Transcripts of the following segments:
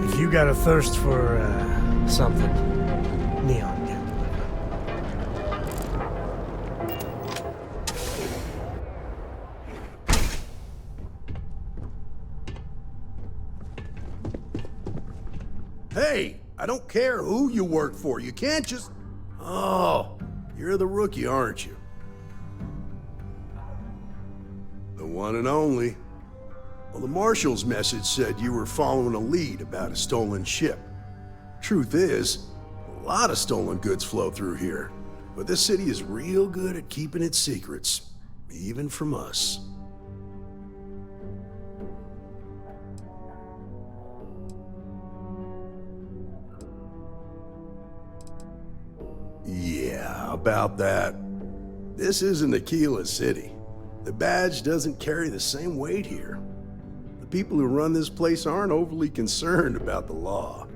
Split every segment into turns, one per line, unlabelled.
If you got a thirst for, something, Neon can deliver.
Hey, I don't care who you work for. You can't just... Oh, you're the rookie, aren't you? The one and only. Well, the Marshal's message said you were following a lead about a stolen ship. Truth is, a lot of stolen goods flow through here, but this city is real good at keeping its secrets, even from us. Yeah, about that. This isn't Aquila City. The badge doesn't carry the same weight here. The people who run this place aren't overly concerned about the law.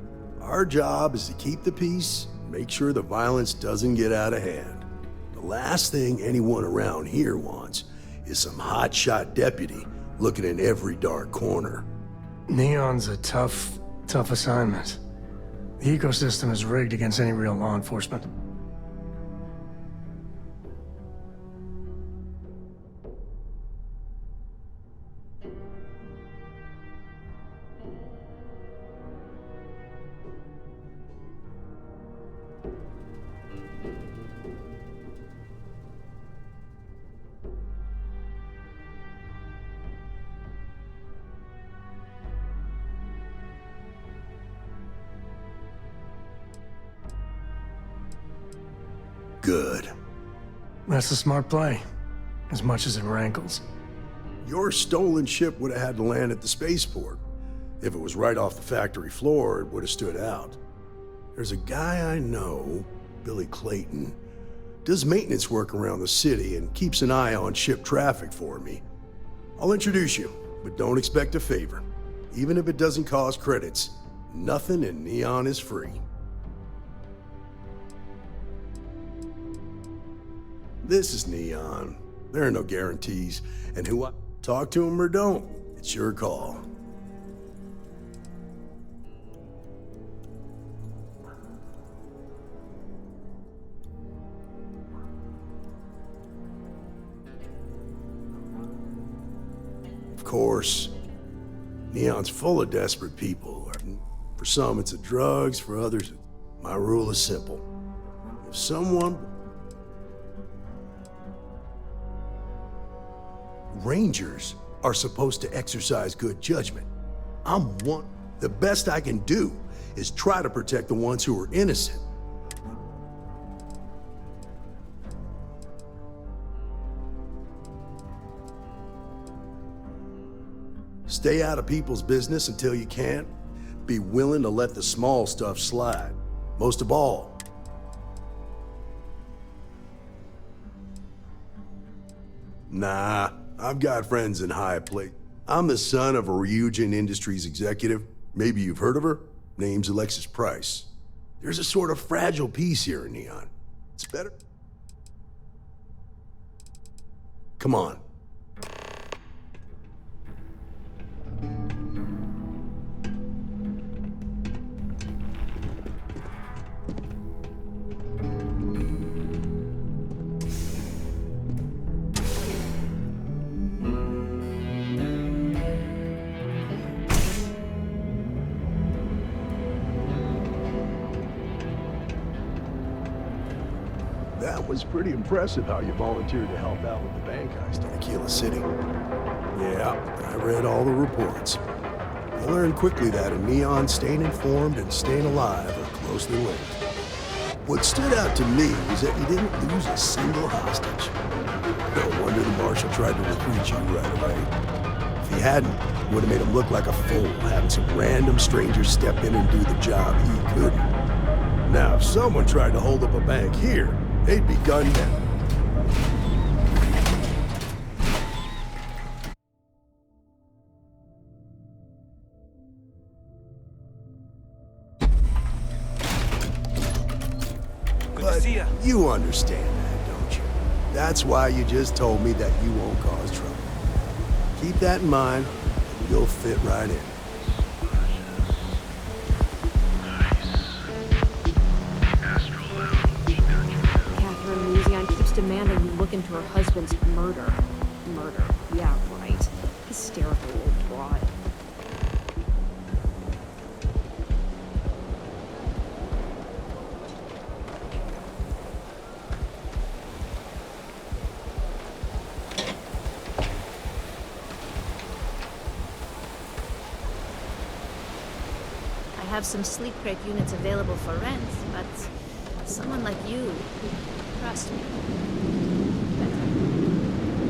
Our job is to keep the peace and make sure the violence doesn't get out of hand. The last thing anyone around here wants is some hotshot deputy looking in every dark corner.
Neon's a tough assignment. The ecosystem is rigged against any real law enforcement.
Good.
That's a smart play, as much as it rankles.
Your stolen ship would have had to land at the spaceport. If it was right off the factory floor, it would have stood out. There's a guy I know, Billy Clayton, does maintenance work around the city and keeps an eye on ship traffic for me. I'll introduce you, but don't expect a favor. Even if it doesn't cost credits, nothing in Neon is free. This is Neon. There are no guarantees, and who I talk to him or don't, it's your call. Of course, Neon's full of desperate people. For some, it's the drugs. For others, my rule is simple. If someone... Rangers are supposed to exercise good judgment. I'm one. The best I can do is try to protect the ones who are innocent. Stay out of people's business until you can. Be willing to let the small stuff slide. Most of all, nah, I've got friends in high place. I'm the son of a Ryujin Industries executive. Maybe you've heard of her. Name's Alexis Price. There's a sort of fragile peace here in Neon. It's better. Come on. That was pretty impressive how you volunteered to help out with the bank heist in Aquila City. Yeah, I read all the reports. I learned quickly that in Neon, staying informed and staying alive are closely linked. What stood out to me was that you didn't lose a single hostage. No wonder the Marshal tried to recruit you right away. If he hadn't, it would have made him look like a fool, having some random stranger step in and do the job he couldn't. Now, if someone tried to hold up a bank here, they'd be gunned down. But you understand that, don't you? That's why you just told me that you won't cause trouble. Keep that in mind, and you'll fit right in.
to her husband's murder. Murder, yeah, right. Hysterical old broad.
I have some sleep crate units available for rent, but someone like you who trust me. Better.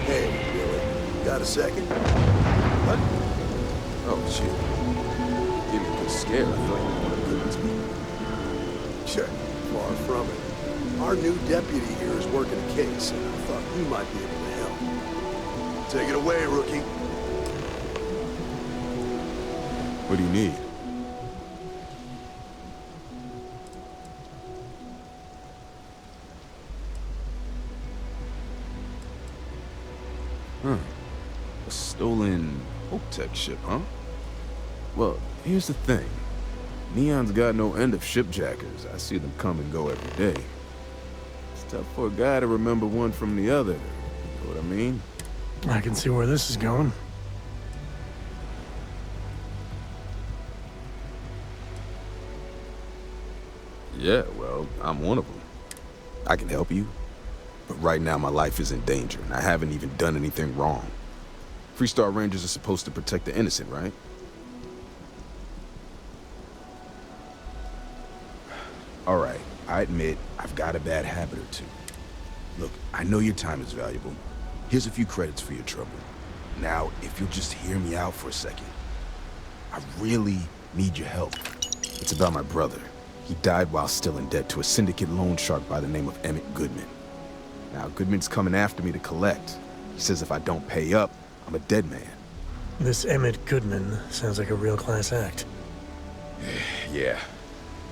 Hey, Billy, got a second?
What? Oh, shit. Gave me a good scare. I thought you wanted to convince me.
Sure, far from it. Our new deputy here is working a case, and I thought he might be able to help. Take it away, rookie.
What do you need? A stolen Hope-Tech ship, huh? Well, here's the thing. Neon's got no end of shipjackers. I see them come and go every day. It's tough for a guy to remember one from the other. You know what I mean?
I can see where this is going.
Yeah, well, I'm one of them. I can help you, but right now my life is in danger, and I haven't even done anything wrong. Freestar Rangers are supposed to protect the innocent, right? All right, I admit I've got a bad habit or two. Look, I know your time is valuable. Here's a few credits for your trouble. Now, if you'll just hear me out for a second. I really need your help. It's about my brother. He died while still in debt to a syndicate loan shark by the name of Emmett Goodman. Now, Goodman's coming after me to collect. He says if I don't pay up, I'm a dead man.
This Emmett Goodman sounds like a real class act.
Yeah,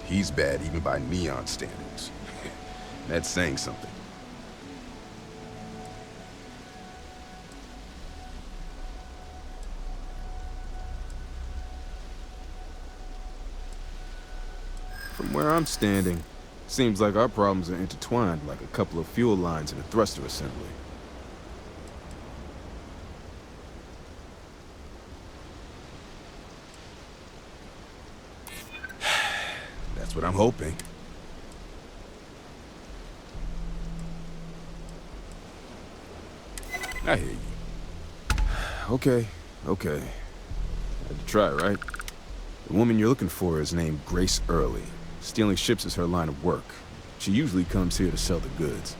he's bad even by Neon standards. That's saying something. From where I'm standing, seems like our problems are intertwined like a couple of fuel lines in a thruster assembly. That's what I'm hoping. I hear you. Okay. Had to try, right? The woman you're looking for is named Grace Early. Stealing ships is her line of work. She usually comes here to sell the goods.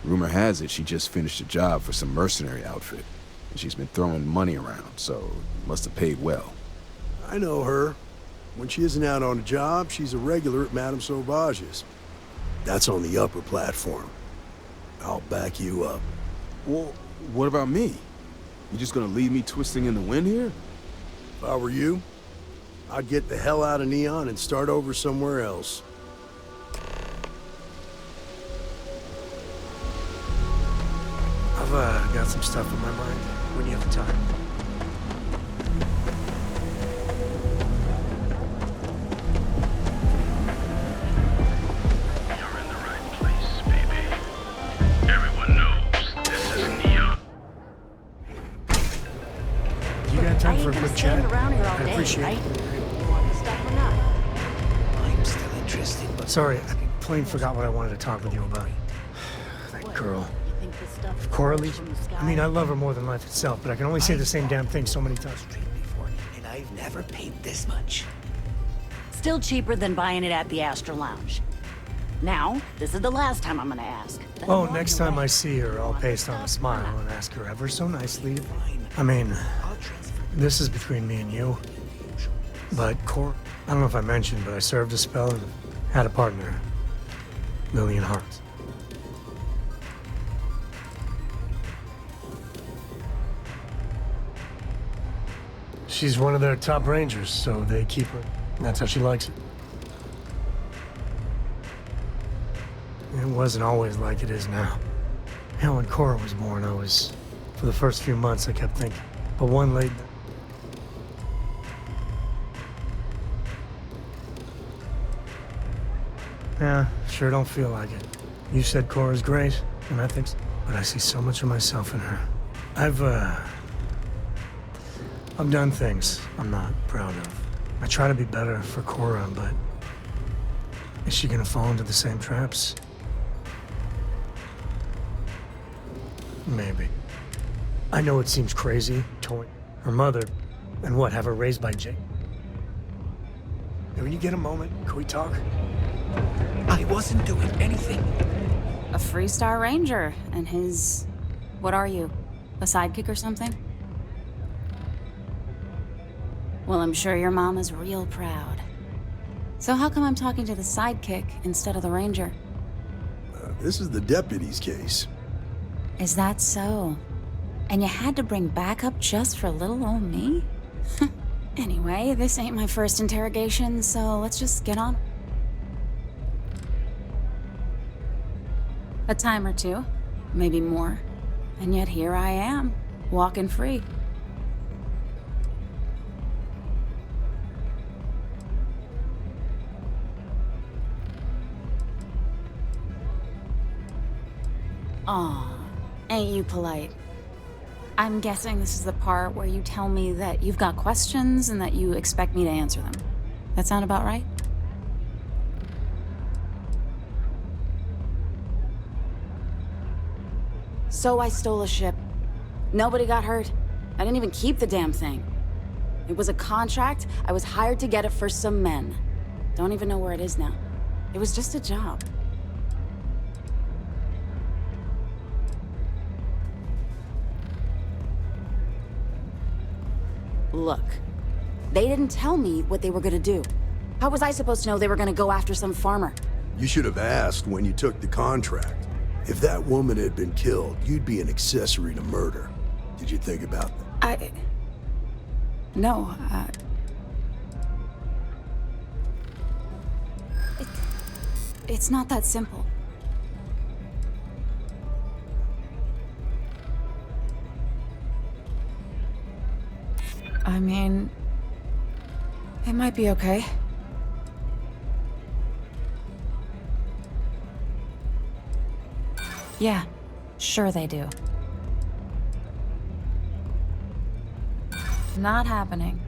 Rumor has it she just finished a job for some mercenary outfit, and she's been throwing money around, so must have paid well.
I know her. When she isn't out on a job, she's a regular at Madame Sauvage's. That's on the upper platform. I'll back you up.
Well, what about me? You just gonna leave me twisting in the wind here?
If I were you, I'd get the hell out of Neon and start over somewhere else.
I've got some stuff on my mind when you have the time.
You're in the right place, baby. Everyone knows this is Neon.
You got time for a
I ain't
quick
gonna
chat?
stand around here all
I'd
day,
appreciate
right?
it.
You want the stuff or not?
I'm still interested, but
Sorry, I plain forgot what I wanted to talk with you about. That girl.
You think this stuff
Coralie?
from the sky?
I mean, I love her more than life itself, but I can only say the same damn thing so many times.
street before, and I've never paid this much.
Still cheaper than buying it at the Astra Lounge. Now, this is the last time I'm gonna ask. Then
Oh,
I'm on
next
your
time
way.
I see her, I'll
Want the
paste on a
stuff or
smile
not?
and ask her ever so nicely.
Fine.
I mean,
I'll transfer
this is between me and you.
the usual.
But I don't know if I mentioned, but I served a spell and had a partner, Lillian Hart. She's one of their top rangers, so they keep her. That's how she likes it. It wasn't always like it is now. Hell, when Cora was born, for the first few months, I kept thinking, but one late. Yeah, sure don't feel like it. You said Cora's great, and I think so, but I see so much of myself in her. I've done things I'm not proud of. I try to be better for Cora, but is she gonna fall into the same traps? Maybe. I know it seems crazy, towing her mother, and what, have her raised by Jake? When you get a moment, can we talk?
I wasn't doing anything.
A Freestar Ranger and his... What are you? A sidekick or something? Well, I'm sure your mom is real proud. So how come I'm talking to the sidekick instead of the Ranger?
This is the deputy's case.
Is that so? And you had to bring backup just for little old me? Anyway, this ain't my first interrogation, so let's just get on. A time or two, maybe more. And yet here I am, walking free. Aw, ain't you polite? I'm guessing this is the part where you tell me that you've got questions and that you expect me to answer them. That sound about right? So I stole a ship. Nobody got hurt. I didn't even keep the damn thing. It was a contract. I was hired to get it for some men. Don't even know where it is now. It was just a job. Look, they didn't tell me what they were gonna do. How was I supposed to know they were gonna go after some farmer?
You should have asked when you took the contract. If that woman had been killed, you'd be an accessory to murder. Did you think about that?
No, it's not that simple. I mean, it might be okay. Yeah, sure they do. Not happening.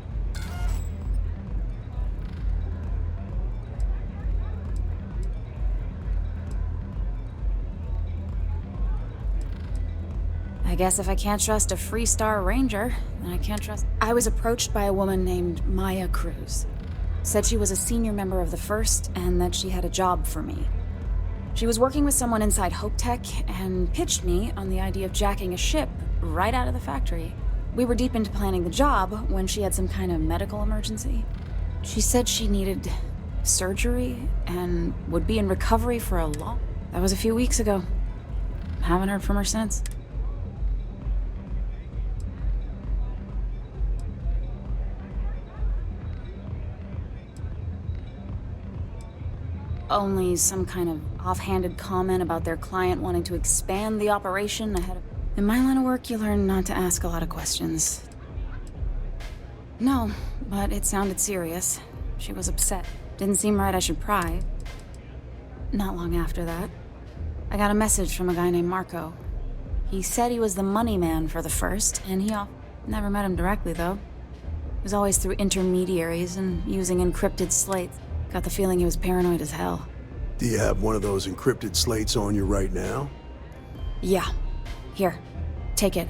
I guess if I can't trust a Freestar Ranger, then I can't trust... I was approached by a woman named Maya Cruz. Said she was a senior member of the First and that she had a job for me. She was working with someone inside Hope Tech and pitched me on the idea of jacking a ship right out of the factory. We were deep into planning the job when she had some kind of medical emergency. She said she needed surgery and would be in recovery for a long... That was a few weeks ago. Haven't heard from her since. Only some kind of offhanded comment about their client wanting to expand the operation ahead of... In my line of work, you learn not to ask a lot of questions. No, but it sounded serious. She was upset. Didn't seem right I should pry. Not long after that, I got a message from a guy named Marco. He said he was the money man for the First, and never met him directly, though. It was always through intermediaries and using encrypted slates. Got the feeling he was paranoid as hell.
Do you have one of those encrypted slates on you right now?
Yeah. Here. Take it.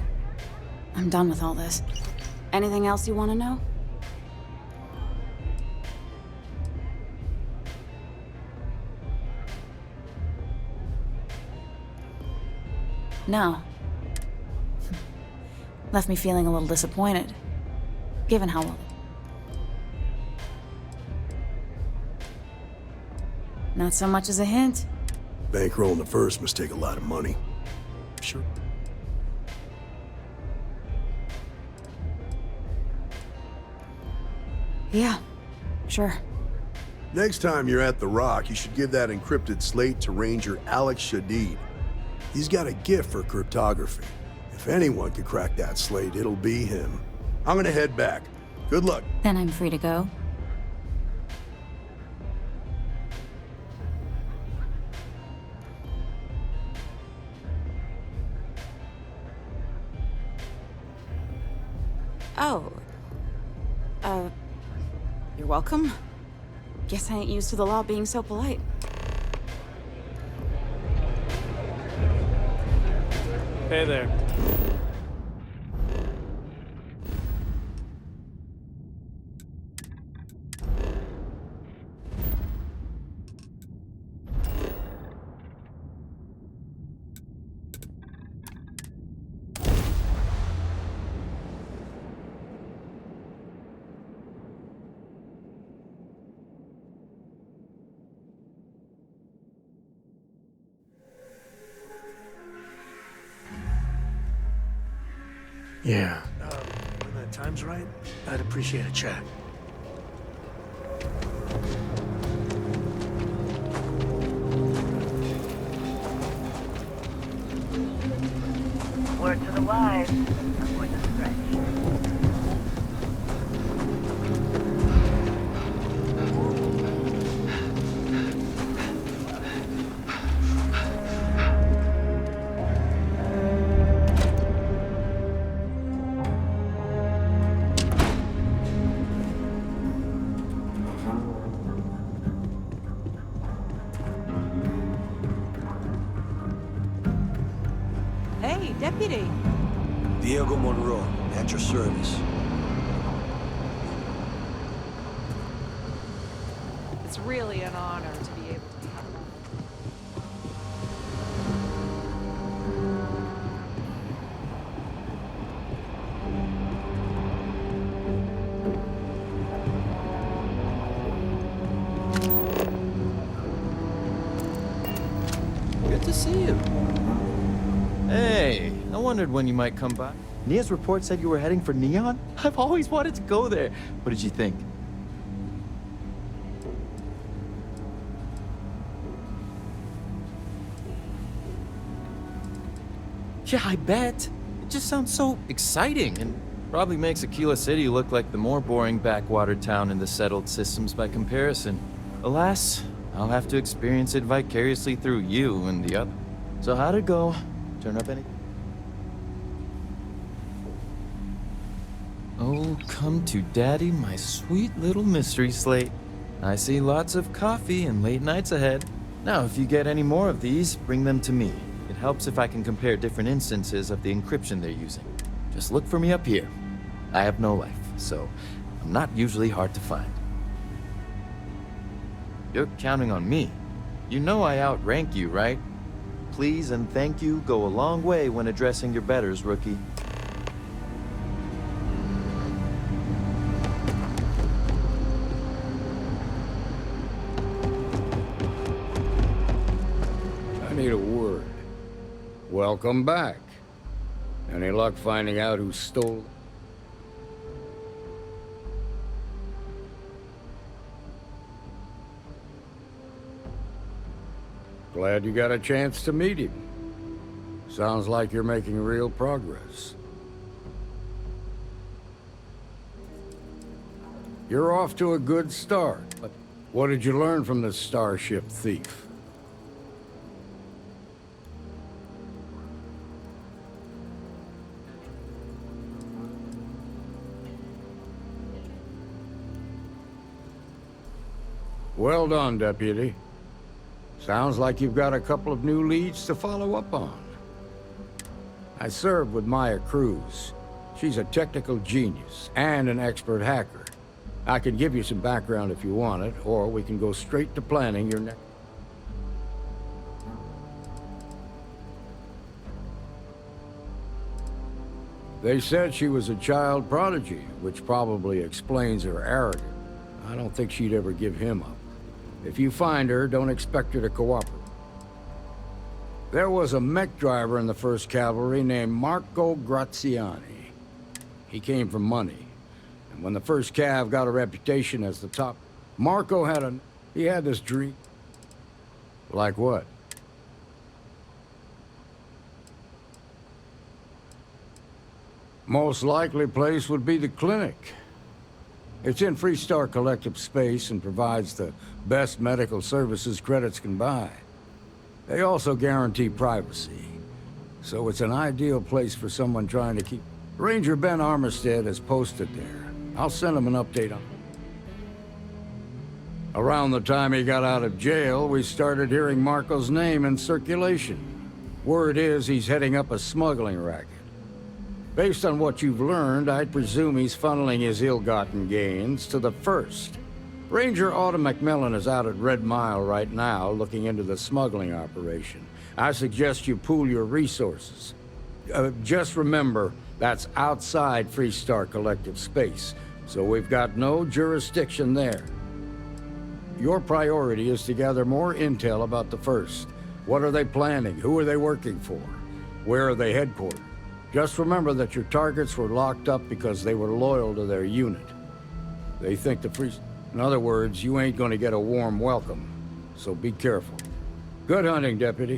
I'm done with all this. Anything else you want to know? No. Left me feeling a little disappointed, given how well... Not so much as a hint.
Bankrolling the First must take a lot of money. Sure.
Yeah, sure.
Next time you're at the Rock, you should give that encrypted slate to Ranger Alex Shadid. He's got a gift for cryptography. If anyone could crack that slate, it'll be him. I'm gonna head back. Good luck.
Then I'm free to go. Oh. You're welcome. Guess I ain't used to the law being so polite.
Hey there.
Yeah. When the time's right, I'd appreciate a chat.
Word to the wise. Avoid the stretch.
Hey, Deputy.
Diego Monroe, at your service.
It's really an honor to be able to have
Good to see you. Hey, I wondered when you might come by. Nia's report said you were heading for Neon? I've always wanted to go there. What did you think? Yeah, I bet. It just sounds so exciting and probably makes Aquila City look like the more boring backwater town in the settled systems by comparison. Alas, I'll have to experience it vicariously through you and the other. So how'd it go? Turn up any? Oh, come to daddy, my sweet little mystery slate. I see lots of coffee and late nights ahead. Now, if you get any more of these, bring them to me. It helps if I can compare different instances of the encryption they're using. Just look for me up here. I have no life, so I'm not usually hard to find. You're counting on me. You know I outrank you, right? Please and thank you go a long way when addressing your betters, rookie.
I need a word. Welcome back. Any luck finding out who stole? Glad you got a chance to meet him. Sounds like you're making real progress. You're off to a good start, but what did you learn from the starship thief? Well done, Deputy. Sounds like you've got a couple of new leads to follow up on. I served with Maya Cruz. She's a technical genius and an expert hacker. I can give you some background if you want it, or we can go straight to planning your next... They said she was a child prodigy, which probably explains her arrogance. I don't think she'd ever give him up. If you find her, don't expect her to cooperate. There was a mech driver in the 1st Cavalry named Marco Graziani. He came from money. And when the 1st Cav got a reputation as the top, Marco had this dream. Like what? Most likely place would be the clinic. It's in Freestar collective space and provides the best medical services credits can buy. They also guarantee privacy, so it's an ideal place for someone trying to keep... Ranger Ben Armistead is posted there. I'll send him an update on. Around the time he got out of jail, we started hearing Marco's name in circulation. Word is he's heading up a smuggling racket. Based on what you've learned, I'd presume he's funneling his ill-gotten gains to the First. Ranger Autumn McMillan is out at Red Mile right now, looking into the smuggling operation. I suggest you pool your resources. Just remember, that's outside Freestar collective space, so we've got no jurisdiction there. Your priority is to gather more intel about the First. What are they planning? Who are they working for? Where are they headquartered? Just remember that your targets were locked up because they were loyal to their unit. They think the Freestar... In other words, you ain't gonna get a warm welcome, so be careful. Good hunting, Deputy.